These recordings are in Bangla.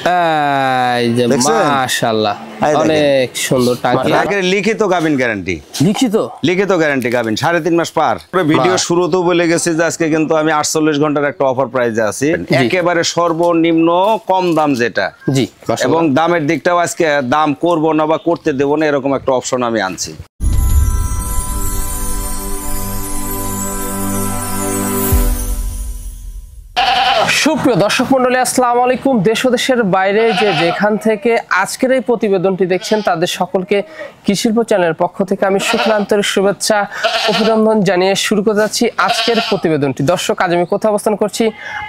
এই যে মাশাআল্লাহ অনেক সুন্দর টাকা লিখিত গাবিন গ্যারান্টি লিখিত গ্যারান্টি গাবিন 3.5 মাস পার ভিডিও শুরুতেও বলে গেছি যে আজকে কিন্তু আমি 48 ঘন্টার একটা অফার প্রাইসে আছি একেবারে সর্বনিম্ন কম দাম যেটা জি এবং দামের দিকটাও আজকে দাম করব না বা করতে দেব না এরকম একটা অপশন আমি আনছি। সুপ্রিয় দর্শক মন্ডলী আসসালামু আলাইকুম। দেশ ও দেশের বাইরে যেখান থেকে আজকের এই প্রতিবেদনটি দেখছেন তাদের সকলকে কৃষিশিল্প চ্যানেলের পক্ষ থেকে আমি শুক্লান্তরিক শুভেচ্ছা অভিনন্দন জানিয়ে শুরু করতে যাচ্ছি আজকের প্রতিবেদনটি। দর্শক আজ আমি কোথায় অবস্থান করছি?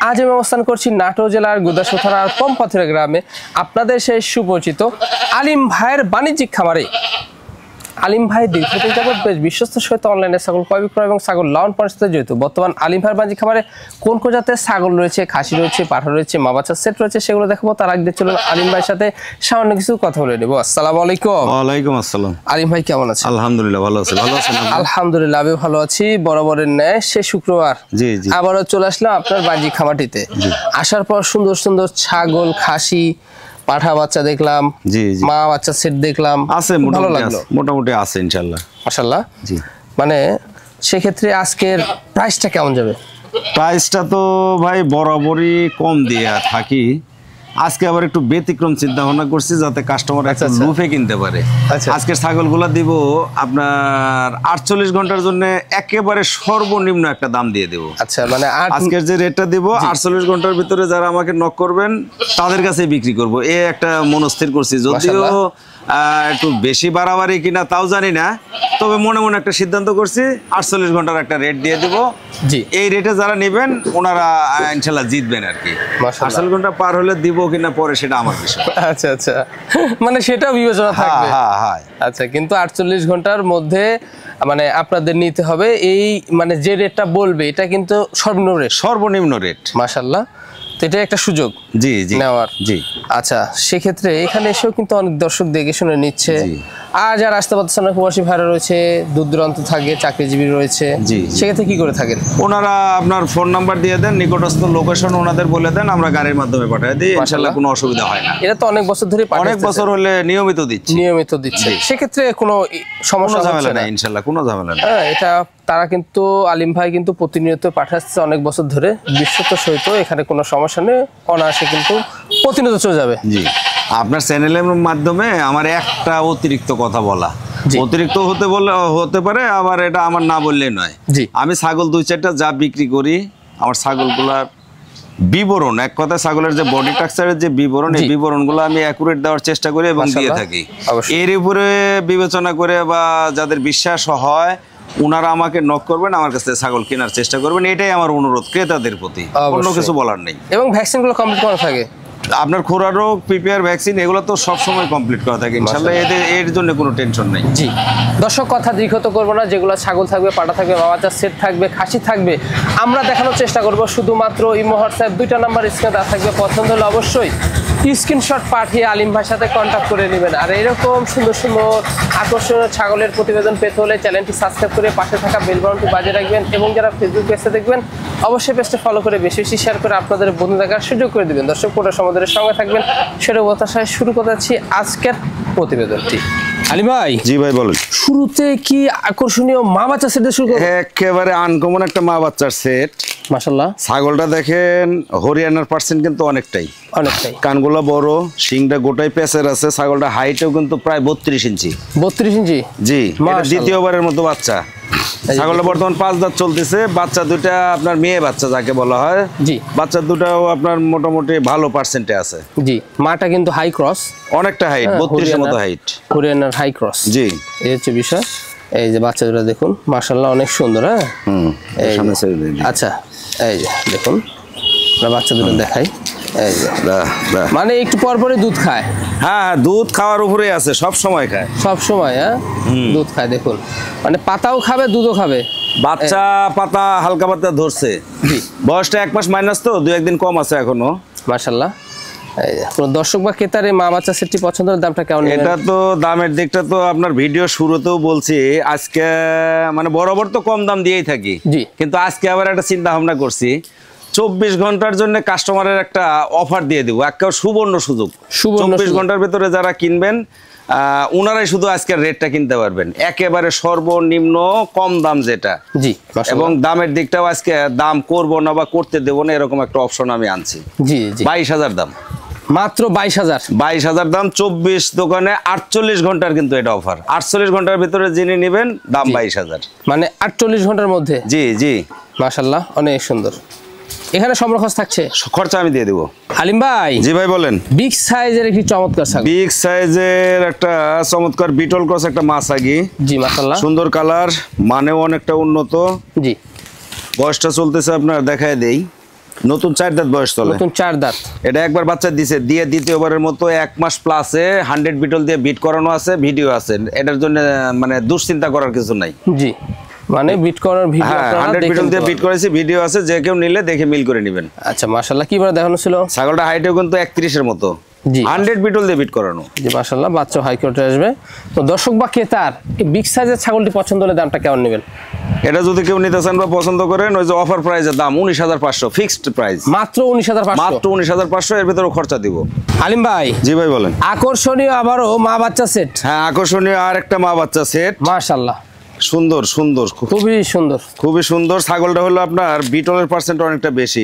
আজ আমি অবস্থান করছি নাটোর জেলার গুদাসপুর থানার পম্পাথুরা গ্রামে আপনাদের সেই সুপরিচিত আলিম ভাইয়ের বাণিজ্যিক খামারে। আলিম ভাই দীর্ঘদিন যাবত বেশ বিশ্বস্ত সহিত অনলাইনে ছাগল ক্রয় বিক্রয় এবং ছাগল লালন পালনের সাথে জড়িত। বর্তমান আলিম ভাইয়ের বাণিজ্যিক খামারে কোন কোন জাতের ছাগল রয়েছে, খাসি রয়েছে, পাঠা রয়েছে, মা বাচ্চার সেট রয়েছে সেগুলো দেখাবো। তার আগে চলুন আলিম ভাইয়ের সাথে সামান্য কিছু কথা বলে নেব। আসসালামু আলাইকুম। ওয়ালাইকুম আসসালাম। আলিম ভাই কেমন আছেন? আলহামদুলিল্লাহ ভালো আছি। ভালো আছেন? আলহামদুলিল্লাহ আমি ভালো আছি। বরাবরের ন্যায় সে শুক্রবার জি জি আবারও চলে আসলাম আপনার বাণিজ্যিক খামারটিতে। আসার পর সুন্দর সুন্দর ছাগল, খাসি, পাঠা বাচ্চা দেখলাম, জি জি মা বাচ্চা সেট দেখলাম, আছে ভালো লাগলো। মোটামুটি আছে ইনশাআল্লাহ। মাশাআল্লাহ। জি মানে সেক্ষেত্রে আজকের প্রাইসটা কেমন যাবে? প্রাইসটা তো ভাই বরাবরই কম দিয়ে থাকি। আজকে আবার একটু ব্যতিক্রম চিন্তা ভাবনা করছি যাতে কাস্টমার একটা লুফে কিনতে পারে। আজকের ছাগলগুলা দিব আপনার 48 ঘন্টার জন্য একেবারে সর্বনিম্ন একটা দাম দিয়ে দেব। আচ্ছা মানে আজকের যে রেটটা দিব 48 ঘন্টার ভিতরে যারা আমাকে নক করবেন তাদের কাছে বিক্রি করব এই একটা মনস্থির করছি। যদিও একটু বেশি বাড়াবাড়ি কিনা তাও জানি না, তবে মনে মনে একটা সিদ্ধান্ত করছি 48 ঘন্টার একটা রেট দিয়ে দেব। জি এই রেটে যারা নেবেন ওনারা ইনশাআল্লাহ জিতবেন আর কি। 48 ঘন্টা পার হলে দিব কিনা পরে সেটা আমার বিষয়। আচ্ছা আচ্ছা মানে সেটা বিবেচনা থাকবে। হ্যাঁ হ্যাঁ আচ্ছা কিন্তু 48 ঘন্টার মধ্যে মানে আপনাদের নিতে হবে এই মানে যে রেটটা বলবে এটা কিন্তু সর্বনিম্ন রেট। মাশাআল্লাহ, তো এটা একটা সুযোগ জি জি নেওয়ার। জি আচ্ছা সেক্ষেত্রে এখানে এসেও কিন্তু অনেক দর্শক দেখে শুনে নিচ্ছে। আর যারা আসতে পারতেছে না, প্রবাসী ভাইরা রয়েছে, দূর দূরান্ত থাকে, চাকরিজীবী রয়েছে, সেক্ষেত্রে কি করে থাকেন? ওনারা আপনার ফোন নাম্বার দিয়ে দেন, নিকটস্থ লোকেশন ওনাদের বলে দেন, আমরা গাড়ির মাধ্যমে পাঠিয়ে দিই। ইনশাআল্লাহ কোনো অসুবিধা হয় না। এটা তো অনেক বছর ধরে, অনেক বছর হলে নিয়মিত দিচ্ছে। সেক্ষেত্রে কোনো সমস্যা ঝামেলা নেই ইনশাআল্লাহ, কোনো ঝামেলা নেই। এটা তারা কিন্তু আলিম ভাই কিন্তু প্রতিনিয়ত পাঠাচ্ছে অনেক বছর ধরে বিশ্বস্ত সহিত, এখানে কোনো সমস্যা নেই, অনায়াসে কিন্তু প্রতিনিয়ত চলে যাবে। জি আপনার চ্যানেলের মাধ্যমে আমার একটা অতিরিক্ত কথা বলা, অতিরিক্ত হতে পারে আবার এটা আমার না বললেই নয়। আমি ছাগল 2-4টা যা বিক্রি করি আমার ছাগলগুলার বিবরণ, এক কথায় ছাগলের যে বডি স্ট্রাকচারের যে বিবরণ, এই বিবরণগুলো আমি অ্যাকুরেট দেওয়ার চেষ্টা করি এবং দিয়ে থাকি। এর উপরে বিবেচনা করে বা যাদের বিশ্বাস হয় ওনারা আমাকে নক করবেন, আমার কাছে ছাগল কেনার চেষ্টা করবেন, এটাই আমার অনুরোধ ক্রেতাদের প্রতি, অন্য কিছু বলার নেই। এবং ভ্যাকসিনগুলো কমপ্লিট করা থাকে আপনার খোরা রোগ, পিপিআর ভ্যাকসিন এগুলো তো সব সময় কমপ্লিট করা থাকে ইনশাআল্লাহ, এর জন্য কোনো টেনশন নেই। জি দর্শক কথা দীর্ঘত করবো না, যেগুলো ছাগল থাকবে, পাটা থাকবে, বাচ্চার সেট থাকবে, খাসি থাকবে, আমরা দেখানোর চেষ্টা করব। শুধুমাত্র ইমো হোয়াটসঅ্যাপ 2টা নাম্বার স্ক্রিনে দেওয়া থাকবে। পছন্দ হলে অবশ্যই স্ক্রিনশট পাঠিয়ে আলিম ভাইয়ের সাথে কন্ট্যাক্ট করে নেবেন। আর এরকম সুন্দর সুন্দর আকর্ষণীয় ছাগলের প্রতিবেদন পেতে হলে চ্যানেলটি সাবস্ক্রাইব করে পাশে থাকা বেল বাটনটি বাজিয়ে রাখবেন এবং যারা ফেসবুক পেজে দেখবেন অবশ্যই পেজটা ফলো করে বেশি বেশি শেয়ার করে আপনাদের বন্ধু দেখার সুযোগ করে দেবেন। দর্শক পুরো সমুদ্রের সঙ্গে থাকবেন, সেটা প্রত্যাশায় শুরু করতে যাচ্ছি আজকের প্রতিবেদনটি। আলিম ভাই। জি ভাই বলেন। শুরুতে কি আকর্ষণীয় মা বাচ্চা সেট শুরু করব? একেবারে আনকমন একটা মা বাচ্চার সেট। মাশাআল্লাহ। ছাগলটা দেখেন হরিয়ানার পার্সেন্ট কিন্তু অনেকটাই, কানগুলো বড়, শিংটা গোটাই পেঁচের আছে। ছাগলটা হাইটও কিন্তু প্রায় 32 ইঞ্চি। 32 ইঞ্চি? জি, দ্বিতীয়বারের মতো বাচ্চা। ছাগলটা বর্তমান 5 দাঁত চলতেছে। বাচ্চা দুটা আপনার মেয়ে বাচ্চা যাকে বলা হয়। জি, বাচ্চা দুটাও আপনার মোটামুটি ভালো পার্সেন্টে আছে। জি, মাটা কিন্তু হাই ক্রস, অনেকটা হাইট, 32 এর মতো হাইট, হরিয়ানার হাই ক্রস। জি, এই হচ্ছে বিষয়। এই যে বাচ্চা দুটো দেখুন মাশাআল্লাহ অনেক সুন্দর। আচ্ছা এই যে দেখুন বাচ্চা দুটো দেখাই। এই যে মানে একটু পর পরে দুধ খায়। হ্যাঁ দুধ খাওয়ার উপরে আছে, সব সময় খায়, সব সময়। হ্যাঁ দুধ খায় দেখুন, মানে পাতাও খাবে দুধও খাবে। বাচ্চা পাতা হালকা পাতা ধরছে। জি, বয়সটা 1 মাস মাইনাস, তো 2-1 দিন কম আছে এখনো। মাশাআল্লাহ। কোন দর্শক বা ক্রেতার এই মা বাচ্চা সেটটি পছন্দের দামটা কেমন? এটা তো দামের দিকটা তো আপনার ভিডিও শুরুতেও বলছি, আজকে মানে বরাবর তো কম দাম দিয়েই থাকি, কিন্তু আজকে আবার একটা চিন্তা ভাবনা করছি 24 ঘন্টার জন্য কাস্টমারের একটা অফার দিয়ে দিব, একটা সুবর্ণ সুযোগ। 24 ঘন্টার ভিতরে যারা কিনবেন ওনারাই শুধু আজকের রেটটা কিনতে পারবেন, একেবারে সর্বনিম্ন কম দাম যেটা। জি, এবং দামের দিকটাও আজকে দাম করব না বা করতে দেবো না এরকম একটা অপশন আমি আনছি। জি জি, 22,000 দাম, মাত্র 22,000 দাম। 24 দোকানে 48 ঘন্টার কিন্তু এটা অফার। 48 ঘন্টার ভিতরে যিনি নেবেন দাম 22,000, মানে 48 ঘন্টার মধ্যে। জি জি, মাশাআল্লাহ, অনেক সুন্দর। এখানে সম্পূর্ণ খরচ থাকছে, খরচা আমি দিয়ে দেবো। হালিম ভাই, জি ভাই বলেন। বিগ সাইজের একটি চমৎকার ছাগল, বিগ সাইজের একটা চমৎকার বিটল ক্রস একটা মাছাগি। জি মাশাআল্লাহ, সুন্দর কালার, মানেও অনেকটা উন্নত। জি, বয়সটা চলতেছে আপনার দেখায় দেই, নতুন 4 দাঁত বয়স চলে। নতুন 4 দাঁত। এটা একবার বাচ্চা দিছে, দিয়ে দ্বিতীয়বারের মতো 1 মাস প্লাসে 100 বিটল দিয়ে বিট করানো আছে, ভিডিও আছে। এটার জন্য মানে দুশ্চিন্তা করার কিছু নাই। জি, মানে বিট করার ভিডিও হ্যাঁ, আপনারা 100 বিটল দিয়ে বিট করেছি, ভিডিও আছে, যে কেউ নিলে দেখে মিল করে নেবেন। আচ্ছা মাশাআল্লাহ, কিভাবে দেখানো ছিল? ছাগলটা হাইটেও কিন্তু 31 এর মতো, জি 100 বিটল দিয়ে বিট করানো। জি মাশাআল্লাহ, বাচ্চা হাই কোর্টে আসবে। তো দর্শক বা ক্রেতার এই বিগ সাইজের ছাগলটি পছন্দ হলে দামটা কেমন নেবেন? এটা যদি কেউ নিতে চান বা পছন্দ করেন, ওই যে অফার প্রাইসের দাম 19,500, ফিক্সড প্রাইস, মাত্র 19,500। মাত্র 19,500, এর ভিতরে খরচা দিব। হালিম ভাই, জি ভাই বলেন। আকর্ষণীয় আবারও মা বাচ্চা সেট। হ্যাঁ, আকর্ষণীয় আর একটা মা বাচ্চা সেট। মাশাআল্লাহ, সুন্দর সুন্দর, খুবই সুন্দর, খুবই সুন্দর। ছাগলটা হলো আপনার বিটলের পার্সেন্ট অনেকটা বেশি।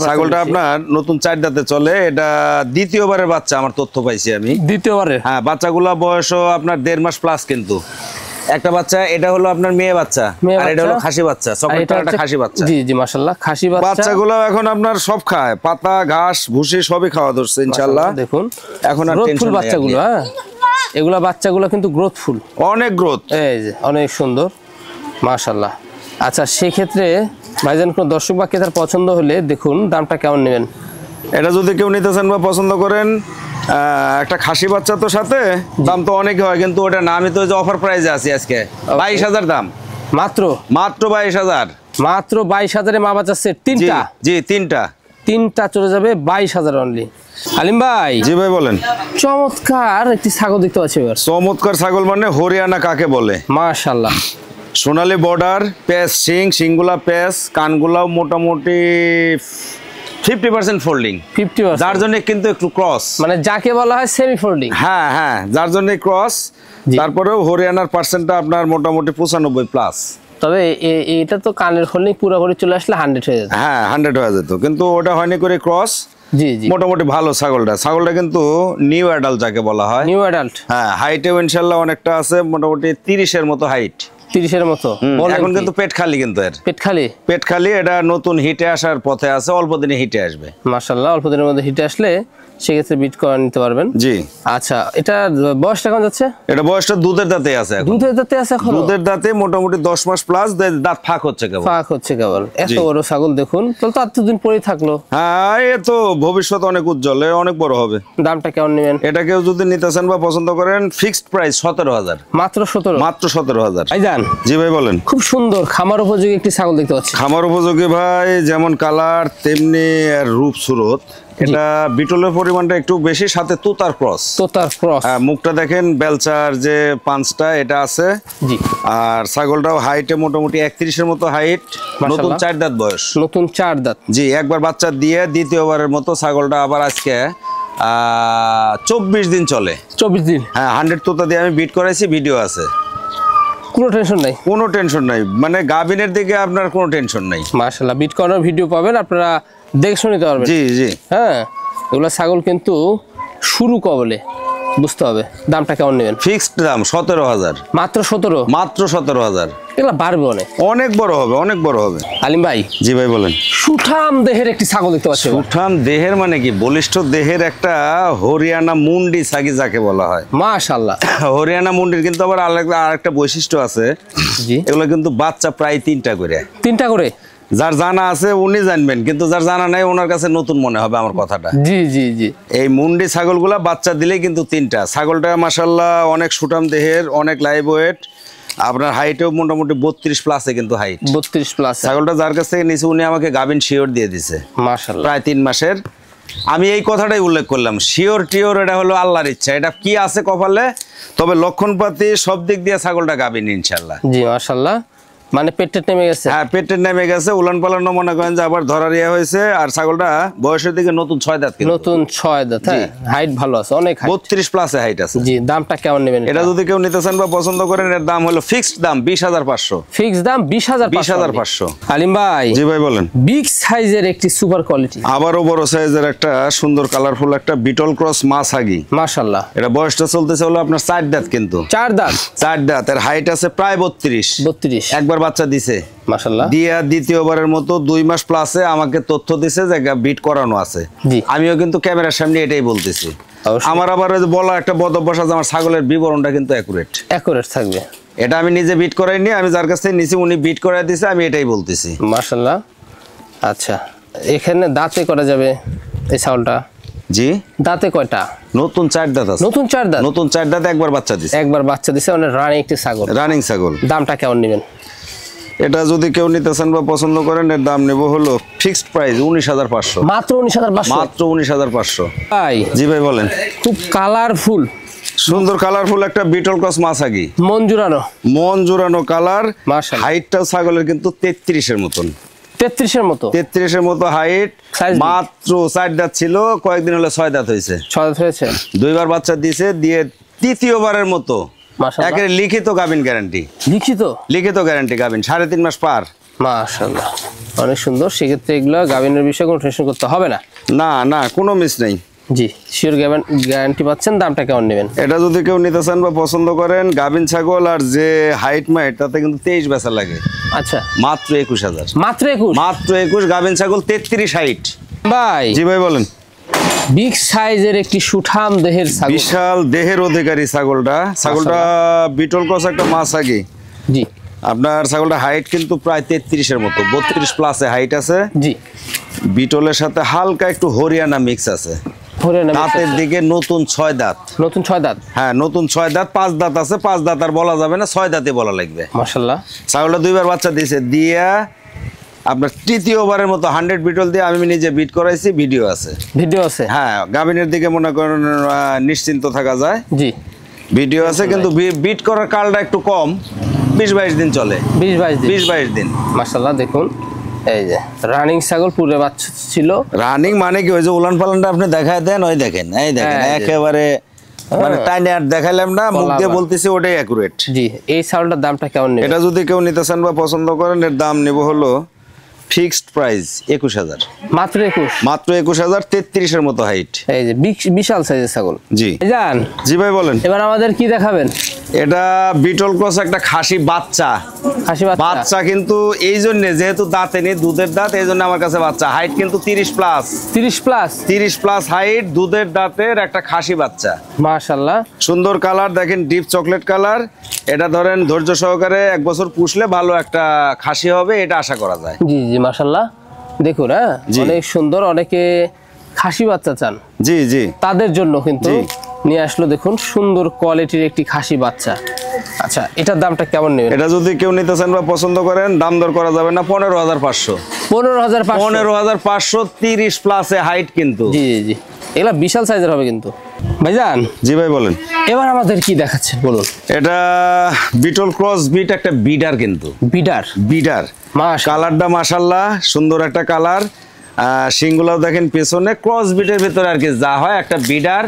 ছাগলটা আপনার নতুন 4 দাঁতে চলে, এটা দ্বিতীয়বারের বাচ্চা আমার তথ্য পাইছি আমি। দ্বিতীয়বারের? হ্যাঁ, বাচ্চাগুলা বয়সও আপনার 1.5 মাস প্লাস। কিন্তু একটা বাচ্চা, এটা হলো আপনার মেয়ে বাচ্চা, আর এটা হলো খাসি বাচ্চা। চকলেট একটা খাসি বাচ্চা। জি জি মাশাআল্লাহ, খাসি বাচ্চা। বাচ্চাগুলো এখন আপনার সব খায়, পাতা ঘাস ভুসি সবই খাওয়া ধরছে ইনশাআল্লাহ। দেখুন এখন আর টেনশন গ্রোথফুল নাই বাচ্চাগুলো। হ্যাঁ, এগুলা বাচ্চাগুলো কিন্তু গ্রোথফুল, অনেক গ্রোথ। এই যে অনেক সুন্দর মাশাআল্লাহ। আচ্ছা, সেই ক্ষেত্রে ভাইজান কোন দর্শক বা ক্রেতার পছন্দ হলে দেখুন দামটা কেমন নেবেন? এটা যদি কেউ নিতে চান বা পছন্দ করেন, একটা খাসি বাচ্চা তো সাথে দাম তো অনেক হয়, কিন্তু ওটা না, আমি তো যে অফার প্রাইসে আছি আজকে 22,000 দাম, মাত্র 22,000, মাত্র 22,000 এ মা বাচ্চা সেট তিনটা। জি, তিনটা চলে যাবে 22,000 অনলি। হালিম ভাই, জি ভাই বলেন। চমৎকার একটি ছাগল দেখতে পাচ্ছি এবার। চমৎকার ছাগল মানে হরিয়ানা কাকে বলে? মাশাআল্লাহ, সোনালী বর্ডার, প্যাচ সিংগুলা প্যাচ, কানগুলাও মোটামুটি 50% ফোল্ডিং, 50%, যার জন্য কিন্তু একটু ক্রস, মানে যাকে বলা হয় সেমি ফোল্ডিং। হ্যাঁ হ্যাঁ, যার জন্য ক্রস। তারপরেও হরিয়ানার পার্সেন্টটা আপনার মোটামুটি 95 প্লাস। তবে এটা তো কানের ফোল্ডিং পুরোপুরি চলে আসলে 100 হয়ে যেত। হ্যাঁ, 100 হয়ে যেত, কিন্তু ওটা হয়নি করে ক্রস। জি জি, মোটামুটি ভালো ছাগলটা কিন্তু নিউ অ্যাডাল্ট যাকে বলা হয়। New adult. হ্যাঁ, হাইটেও ইনশাআল্লাহ অনেকটা আছে, মোটামুটি 30 এর মতো হাইট। 30 এর মতো। এখন কিন্তু পেট খালি, কিন্তু এর পেট খালি। এটা নতুন হিটে আসার পথে আছে, অল্প দিনে হিটে আসবে মাশাআল্লাহ। অল্প দিনের মধ্যে হিটে আসলে সেক্ষেত্রে বিট করে নিতে পারবেন। জি। আচ্ছা, এটা বয়সটা কেমন যাচ্ছে? এটা বয়সটা দুধের দাঁতে আছে এখন। দুধের দাঁতে আছে এখন? দুধের দাঁতে মোটামুটি 10 মাস প্লাস, দাঁত ফাঁক হচ্ছে কেবল। এত বড় ছাগল দেখুন, তাহলে তো এতদিন পরেই থাকলো। হ্যাঁ, এ তো ভবিষ্যৎ অনেক উজ্জ্বল, অনেক বড় হবে। দামটা কেমন নেবেন? এটা কেউ যদি নিতে চান বা পছন্দ করেন, ফিক্সড প্রাইস 17,000। মাত্র 17? মাত্র 17,000। ভাইজান, জি ভাই বলেন। খুব সুন্দর খামার উপযোগী একটি ছাগল দেখতে পাচ্ছি। খামার উপযোগী ভাই, যেমন কালার তেমনি রূপ সুরত। এটা বিটলের পরিমাণটা একটু বেশি, সাথে তোতার ক্রস। মুখটা দেখেন, বেলচার যে পাঁচটা এটা আছে। জি। আর ছাগলটাও হাইটে মোটামুটি 31 এর মতো হাইট, নতুন 4 দাঁত বয়স। নতুন 4 দাঁত। জি, একবার বাচ্চা দিয়ে দ্বিতীয়বারের মতো ছাগলটা আবার আজকে 24 দিন চলে। 24 দিন? হ্যাঁ, 100 তোতা দিয়ে আমি বিট করাইছি, ভিডিও আছে। কোনো টেনশন নাই, মানে গাভিনের দিকে আপনার কোনো টেনশন নাই। মাশাআল্লাহ, বিট করানোর ভিডিও পাবেন, আপনারা দেখে শুনে নিতে পারবেন। জি জি। হ্যাঁ, এগুলো ছাগল কিন্তু শুরু কবলে, বুঝতে হবে। দামটা কেমন নেবেন? ফিক্সড দাম 17,000। মাত্র 17? মাত্র 17,000। এগুলো বাড়বে অনেক বড় হবে, অনেক বড় হবে। আলিম ভাই, জি ভাই বলেন। সুঠাম দেহের একটি ছাগল দেখতে পাচ্ছি। সুঠাম দেহের মানে কি? বলিষ্ঠ দেহের একটা হরিয়ানা মুন্ডি ছাগি যাকে বলা হয়। মাশাআল্লাহ। হরিয়ানা মুন্ডির কিন্তু আবার আরেকটা বৈশিষ্ট্য আছে। জি। এগুলো কিন্তু বাচ্চা প্রায় 3টা করে। 3টা করে? যার জানা আছে উনি জানবেন, কিন্তু যার জানা নাই ওনার কাছে নতুন মনে হবে আমার কথাটা। জি জি জি। এই মুন্ডি ছাগলগুলা বাচ্চা দিলেই কিন্তু 3টা। ছাগলটা মাশাআল্লাহ অনেক সুঠাম দেহের, অনেক লাইভ ওয়েট। আপনার হাইটেও মোটামুটি 32 প্লাসে কিন্তু হাইট। 32 প্লাস। ছাগলটা যার কাছ থেকে নিয়েছে উনি আমাকে গাভিন শিওর দিয়ে দিছে। মাশাআল্লাহ। প্রায় 3 মাসের। আমি এই কথাটাই উল্লেখ করলাম, শিওর টিওর এটা হলো আল্লাহর ইচ্ছা, এটা কি আছে কপালে। তবে লক্ষণপাতি সব দিক দিয়ে ছাগলটা গাভিন ইনশাআল্লাহ। জি মাশাআল্লাহ, মানে পেটের নেমে গেছে? হ্যাঁ, পেটের নেমে গেছে, উলান পালানো মনে করেন যে আবার ধরার ইয়ে হয়েছে। আর ছাগলটা বয়সের দিকে নতুন 6 দাঁত, নতুন 6 দাঁত। হ্যাঁ, হাইট ভালো আছে, অনেক হাইট, 32 প্লাসে হাইট আছে। জি, দামটা কেমন নেবেন? এটা যদি কেউ নিতে চান বা পছন্দ করেন, এর দাম হলো ফিক্সড দাম 20,500। ফিক্সড দাম 20,500। আলিম ভাই, জি ভাই বলেন। বিগ সাইজের একটি সুপার কোয়ালিটি, আবারও বড় সাইজের একটা সুন্দর কালারফুল একটা বিটল ক্রস মাছাগি, মাশাআল্লাহ। এটা বয়সটা চলতেছে হলো আপনার 4 দাঁত, কিন্তু 4 দাঁত। 4 দাঁত, এর হাইট আছে প্রায় 32। একবার বাচ্চা দিছে, মাশাআল্লাহ। দিয়া দ্বিতীয়বারের মতো 2 মাস প্লাসে আমাকে তথ্য দিছে যে বিট করানো আছে। আমিও কিন্তু ক্যামেরার সামনে এটাই বলতেছি। আমার আবার বলা একটা বদ অভ্যাস আছে, আমার ছাগলের বিবরণটা কিন্তু অ্যাকুরেট থাকবে। এটা আমি নিজে বিট করাইনি, আমি যার কাছ থেকে নিছি উনি বিট করাই দিছে, আমি এটাই বলতেছি। মাশাআল্লাহ। আচ্ছা, এখানে দাঁতে করা যাবে এই ছাগলটা? জি, দাঁতে কয়টা? নতুন 4 দাঁত আছে। নতুন 4 দাঁত? নতুন 4 দাঁত, একবার বাচ্চা দিছে। একবার বাচ্চা দিছে, মানে রানিং একটি ছাগল। রানিং ছাগল। দামটা কেমন নেবেন? এটা যদি কেউ নিতে চান বা পছন্দ করেন, এর দাম নেব হলো ফিক্সড প্রাইস 19,500। মাত্র 19,500? মাত্র 19,500। ভাই, জি ভাই বলেন। খুব কালারফুল, সুন্দর কালারফুল একটা বিটল ক্রস মাছাগি, মন জোড়ানো কালার। মাশাআল্লাহ। হাইটটাও ছাগলের কিন্তু 33-এর মতন। 33-এর মতো? 33-এর মতো হাইট। মাত্র 4 দাঁত ছিল, কয়েকদিন হলো 6 দাঁত হয়েছে। 6 দাঁত হয়েছে। 2 বার বাচ্চা দিয়েছে, দিয়ে তৃতীয়বারের মতো একেবারে লিখিত গাভিন গ্যারান্টি। লিখিত গ্যারান্টি গাভিন 3.5 মাস পার। মাশাআল্লাহ, অনেক সুন্দর। সেক্ষেত্রে এগুলো গাভিনের বিষয়ে কোনো টেনশন করতে হবে না? না না, কোনো মিস নেই। জি, শিওর গ্যারান্টি পাচ্ছেন। দামটা কেমন নেবেন? এটা যদি কেউ নিতে চান বা পছন্দ করেন, গাভিন ছাগল আর যে হাইট মাইট তাতে কিন্তু 23 বেচা লাগে। আচ্ছা, মাত্র 21,000। মাত্র 21? মাত্র 21। গাভিন ছাগল 33 হাইট। ভাই, জি ভাই বলেন। বিগ সাইজের একটি সুঠাম দেহের ছাগল, বিশাল দেহের অধিকারী ছাগলটা বিটল ক্রস একটা মাছাগি। জি, আপনার ছাগলটা হাইট কিন্তু প্রায় 33-এর মতো, 32 প্লাসে হাইট আছে। জি, বিটলের সাথে হালকা একটু হরিয়ানা মিক্স আছে। দাঁতের দিকে নতুন 6 দাঁত। নতুন 6 দাঁত? হ্যাঁ, নতুন 6 দাঁত। 5 দাঁত আছে, 5 দাঁত আর বলা যাবে না, 6 দাঁতে বলা লাগবে। মাশাআল্লাহ। ছাগলটা 2 বার বাচ্চা দিয়েছে, দিয়া আপনার তৃতীয়বারের মতো 100 বিটল দিয়ে আমি নিজে বিট করাইছি, ভিডিও আছে। হ্যাঁ, গাভিনের দিকে মনে করেন নিশ্চিন্ত থাকা যায়। জি, ভিডিও আছে, কিন্তু বিট করার কালটা একটু কম, 20-22 দিন চলে। 20-22 দিন। মাশাআল্লাহ, দেখুন এই যে রানিং ছাগল, পুরো বাচ্চা ছিল। রানিং মানে কি, ওই যে উলান পালানটা আপনি দেখায় দেন, ওই দেখেন, এই দেখেন একেবারে মানে টাইনে আর দেখাইলাম না, মুখ দিয়ে বলতেছি, ওটাই অ্যাকুরেট। জি, এই ছাগলটার দামটা কেমন নেবেন? এটা যদি কেউ নিতে চান বা পছন্দ করেন, এর দাম নেব হলো ফিক্সড প্রাইস 21,000। মাত্র 21? মাত্র 21,000। 33-এর মতো হাইট। এই যে বিশাল সাইজের ছাগল। জি জান। জি ভাই বলেন। এবার আমাদের কি দেখাবেন? এটা বিটল ক্রস একটা খাসি বাচ্চা। বাচ্চা কিন্তু এই জন্য, যেহেতু দাঁতে নেই, দুধের দাঁত, এই জন্য আমার কাছে বাচ্চা। হাইট কিন্তু 30 প্লাস। 30 প্লাস হাইট, দুধের দাঁতের একটা খাসি বাচ্চা। মাশাআল্লাহ, সুন্দর কালার দেখেন, ডিপ চকলেট কালার। এটা ধরেন ধৈর্য সহকারে 1 বছর পুষলে ভালো একটা খাসি হবে, এটা আশা করা যায়। জি জি, মাশাআল্লাহ। দেখুন, হ্যাঁ, অনেক সুন্দর। অনেকে খাসি বাচ্চা চান, জি জি, তাদের জন্য কিন্তু নিয়ে আসলো। দেখুন, সুন্দর কোয়ালিটির একটি খাসি বাচ্চা। আচ্ছা, এটার দামটা কেমন নেবেন? এটা যদি কেউ নিতে চান বা পছন্দ করেন, দাম দর করা যাবে না, 15,500। 15,500। 30 প্লাসে হাইট কিন্তু। জি জি, এগুলা বিশাল সাইজের হবে কিন্তু। ভাইজান। জি ভাই বলেন। এবার আমাদের কি দেখাচ্ছেন বলুন? এটা বিটল ক্রস বিট একটা বিডার কিন্তু। বিডার কালারটা মাশাআল্লাহ, সুন্দর একটা কালার। সিংগুলাও দেখেন পেছনে, ক্রস বিটের ভিতরে আর কি যা হয়, একটা বিডার।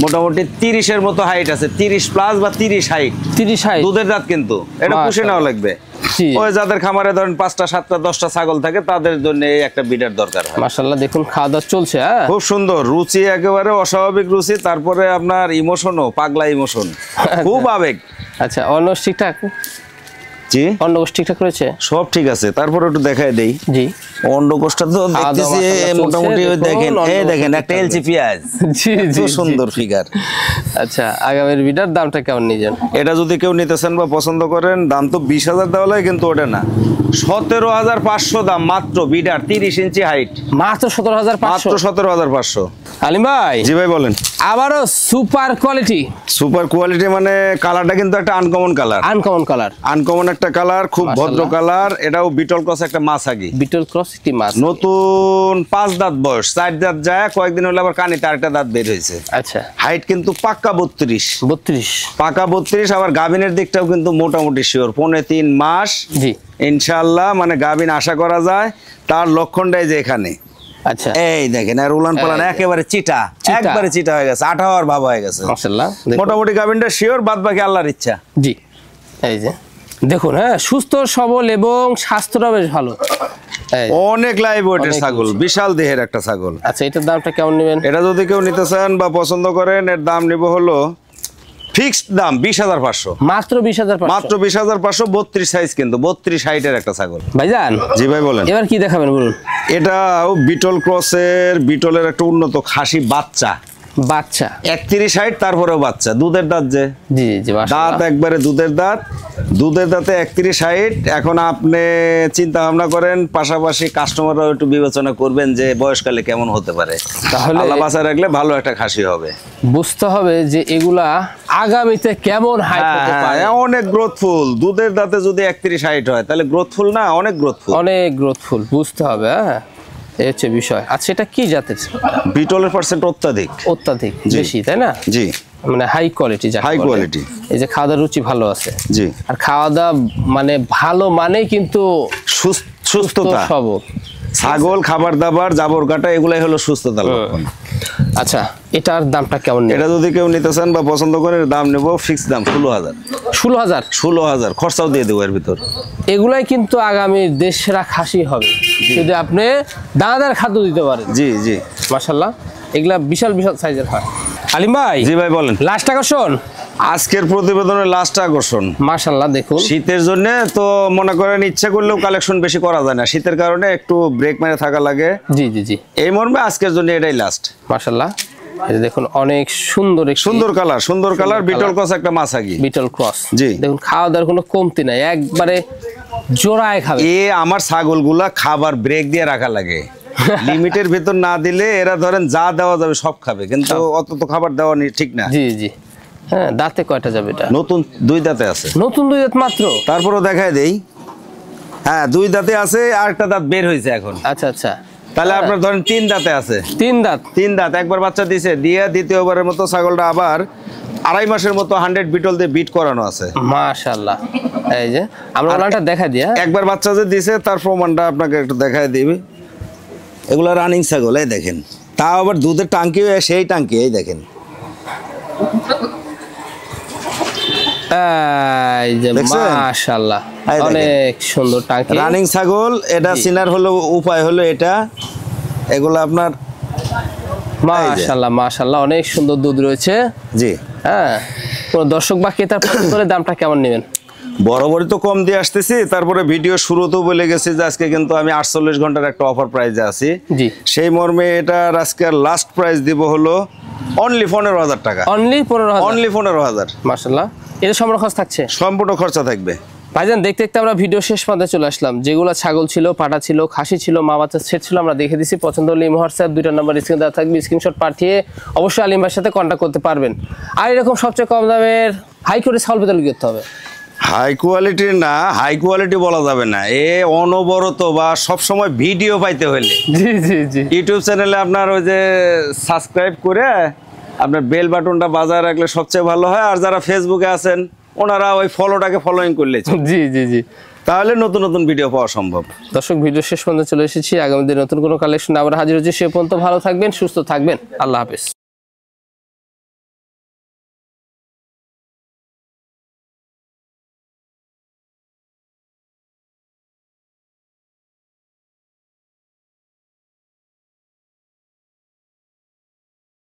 মোটামুটি 30-এর মতো হাইট আছে, 30 প্লাস বা 30 হাইট। দুধের দাঁত কিন্তু, এটা পুষে নেওয়া লাগবে। ওই যাদের খামারে ধরেন 5টা 7টা 10টা ছাগল থাকে, তাদের জন্য এই একটা বিডার দরকার হয়। মাশাআল্লাহ, দেখুন খাওয়া দাওয়া চলছে। খুব সুন্দর রুচি, একেবারে অস্বাভাবিক রুচি। তারপরে আপনার ইমোশনও পাগলা ইমোশন, খুব আবেগ। আচ্ছা, অন্য ঠিকঠাক? জি, অন্ডকোষ ঠিকঠাক রয়েছে, সব ঠিক আছে। তারপরে একটু দেখায় দেই। জি, অন্ডকোষটা তো দেখতেছি মোটামুটি, ওই দেখেন, এই দেখেন একটা এলচি পেঁয়াজ। জি জি, সুন্দর ফিগার। আচ্ছা, আগামীর বিডার দামটা কেমন নিবেন? এটা যদি কেউ নিতে চান বা পছন্দ করেন, দাম তো 20,000 দেওয়া লাগে, কিন্তু ওটা না, 17,500 দাম মাত্র। বিডার 30 ইঞ্চি হাইট, মাত্র 17,500। মাত্র 17,500। আলিম ভাই। জি ভাই বলেন। আবারও সুপার কোয়ালিটি মানে কালারটা কিন্তু একটা আনকমন কালার। আনকমন একটা কালার, খুব ভদ্র কালার। এটাও বিটল ক্রস একটা মাছাগি। বিটল ক্রস একটি মাছ, নতুন 5 দাঁত বয়স, 4 দাঁত যায়, কয়েকদিন হলে আবার কানিতে আরেকটা দাঁত বের হয়েছে। আচ্ছা, হাইট কিন্তু পাক্কা 32। পাকা 32। আবার গাভিনের দিকটাও কিন্তু মোটামুটি শিওর, 3.5 মাস। জি, ইনশাআল্লাহ মানে গাভিন আশা করা যায়। তার লক্ষণটাই যে এখানে আচ্ছা এই দেখেন, আর উলান পালান একেবারে চিটা, একবারে চিটা হয়ে গেছে, আঠা হওয়ার ভাব হয়ে গেছে মাশাআল্লাহ। মোটামুটি গাভিনটা শিওর, বাদ বাকি আল্লাহর ইচ্ছা। জি এই যে দেখুন, হ্যাঁ সুস্থ সবল এবং স্বাস্থ্যটা বেশ ভালো। অনেক লাইভ ওয়েটের ছাগল, বিশাল দেহের একটা ছাগল। আচ্ছা এটার দামটা কেমন নেবেন? এটা যদি কেউ নিতে চান বা পছন্দ করেন, এর দাম নিব হলো ফিক্সড দাম 20,500, মাত্র 20,500, মাত্র 20,500। 32 সাইজ, কিন্তু 32 হাইটের একটা ছাগল। ভাইজান জি ভাই বলেন, এবার কি দেখাবেন বলুন? এটা বিটল ক্রসের, বিটলের একটা উন্নত খাসি বাচ্চা। 31 হাইট, তারপরেও বাচ্চা, দুধের দাঁত যে, জি জি দাঁত একবারে দুধের দাঁত, দুধের দাঁতে 31 হাইট। এখন আপনি চিন্তা ভাবনা করেন, পাশাপাশি কাস্টমাররাও একটু বিবেচনা করবেন যে বয়সকালে কেমন হতে পারে, তাহলে আল্লাহ বাঁচায় রাখলে ভালো একটা খাসি হবে। বুঝতে হবে যে এগুলা আগামীতে কেমন হাইট হতে পারে। অনেক গ্রোথফুল, দুধের দাঁতে যদি 31 হাইট হয় তাহলে গ্রোথফুল না, অনেক গ্রোথফুল, অনেক গ্রোথফুল, বুঝতে হবে। হ্যাঁ এই হচ্ছে বিষয়। আচ্ছা এটা কি জাতের? বিটলের পার্সেন্ট অত্যাধিক, অত্যাধিক বেশি, তাই না? জি মানে হাই কোয়ালিটি, হাই কোয়ালিটি। এই যে খাওয়া দাওয়ার রুচি ভালো আছে, জি, আর খাওয়া দাওয়া মানে ভালো মানে কিন্তু সুস্থতা, সবল ছাগল, খাবার দাবার, জাবর কাটা, এগুলাই হলো সুস্থতার লক্ষণ। আচ্ছা এটার দামটা কেমন নেবেন? এটা যদি কেউ নিতে চান বা পছন্দ করেন, দাম নেব ফিক্স দাম 16,000। 16,000 খরচাও দিয়ে দেবো এর ভিতর। এগুলাই কিন্তু আগামী দেশসেরা খাসি হবে যদি আপনি দানাদার খাদ্য দিতে পারেন। জি জি মাশাআল্লাহ, এগুলা বিশাল বিশাল সাইজের হয়। আলিম ভাই, জি ভাই বলেন। লাস্ট আকর্ষণ আজকের প্রতিবেদনের লাস্ট আকর্ষণ, মাশাআল্লাহ দেখুন, শীতের জন্য তো মনে করেন ইচ্ছা করলেও কালেকশন বেশি করা যায় না, শীতের কারণে একটু ব্রেক মেরে থাকা লাগে। জি জি জি, এই মর্মে আজকের জন্য এটাই লাস্ট। মাশাআল্লাহ এই যে দেখুন, অনেক সুন্দর সুন্দর কালার, সুন্দর কালার, বিটল ক্রস একটা মাছাগি, বিটল ক্রস। জি দেখুন খাওয়া দাওয়ার কোনো কমতি নাই, একবারে জোড়ায় খাবে। আমার ছাগলগুলা খাবার ব্রেক দিয়ে রাখা লাগে, লিমিটের ভেতর না দিলে এরা ধরেন যা দেওয়া যাবে সব খাবে, কিন্তু অত তো খাবার দেওয়া ঠিক না। জি জি, হ্যাঁ দাঁতে কয়টা যাবে এটা? নতুন 2 দাঁতে আছে। নতুন 2 দাঁত মাত্র? তারপরও দেখায় দেই, হ্যাঁ 2 দাঁতে আছে, আর একটা দাঁত বের হয়েছে এখন। আচ্ছা আচ্ছা, তাহলে আপনার ধরেন 3 দাঁতে আছে। 3 দাঁত একবার বাচ্চা দিছে, দিয়ে দ্বিতীয়বারের মতো ছাগলটা আবার 2.5 মাসের মতো 100 বিটল দিয়ে বিট করানো আছে। মাশাআল্লাহ, এই যে আমরা ওলানটা দেখাই দিই। একবার বাচ্চা যে দিছে তার প্রমাণটা আপনাকে একটু দেখায় দিবি। এগুলা রানিং ছাগল, এই দেখেন, তাও আবার দুধের টাঙ্কি, সেই টাঙ্কি, এই দেখেন। এই যে মাশাআল্লাহ, অনেক সুন্দর টাঙ্কি, রানিং ছাগল। এটা চিনার হলো উপায় হলো এটা, এগুলো আপনার মাশাআল্লাহ মাশাআল্লাহ অনেক সুন্দর দুধ রয়েছে। জি হ্যাঁ, কোন দর্শক বা ক্রেতার পছন্দ হলে দামটা কেমন নেবেন? বরাবরই তো কম দিয়ে আসতেছি, তারপরে ভিডিও শুরুতেও বলে গেছি যে আজকে কিন্তু আমি 48 ঘন্টার একটা অফার প্রাইজে আছি। জি, সেই মর্মে এটার আজকে লাস্ট প্রাইস দিব হলো অনলি 15,000 টাকা। অনলি 15,000? অনলি 15,000। মাশাআল্লাহ, এর সম্পূর্ণ খরচ থাকছে? সম্পূর্ণ খরচা থাকবে। ভাইজান দেখতে দেখতে আমরা ভিডিও শেষ পর্যন্ত চলে আসলাম। যেগুলো ছাগল ছিল, পাটা ছিল, খাসি ছিল, মা বাচ্চা সেট ছিল, আমরা দেখে দিছি। পছন্দ হলে হোয়াটসঅ্যাপ 2টা নাম্বার স্ক্রিনে দেওয়া থাকবে, স্ক্রিনশট পাঠিয়ে অবশ্যই আলিম ভাইয়ের সাথে কন্ট্যাক্ট করতে পারবেন। আর এরকম সবচেয়ে কম দামের হাই কোয়ালিটি ছাগল পেতে করতে হবে। হাই কোয়ালিটি না, হাই কোয়ালিটি বলা যাবে না, অনবরত বা সব সময় ভিডিও পাইতে হলে জি জি জি, ইউটিউব চ্যানেলে আপনার ওই যে সাবস্ক্রাইব করে আপনার বেল বাটনটা বাজায় রাখলে সবচেয়ে ভালো হয়। আর যারা ফেসবুকে আছেন ওনারা ওই ফলোটাকে ফলোইং করলে জি জি জি, তাহলে নতুন নতুন ভিডিও পাওয়া সম্ভব। দর্শক ভিডিও শেষ পর্যন্ত চলে এসেছি। আগামী দিনে নতুন কোনো কালেকশন আবার হাজির হচ্ছে। সে পর্যন্ত ভালো থাকবেন, সুস্থ থাকবেন। আল্লাহ হাফেজ।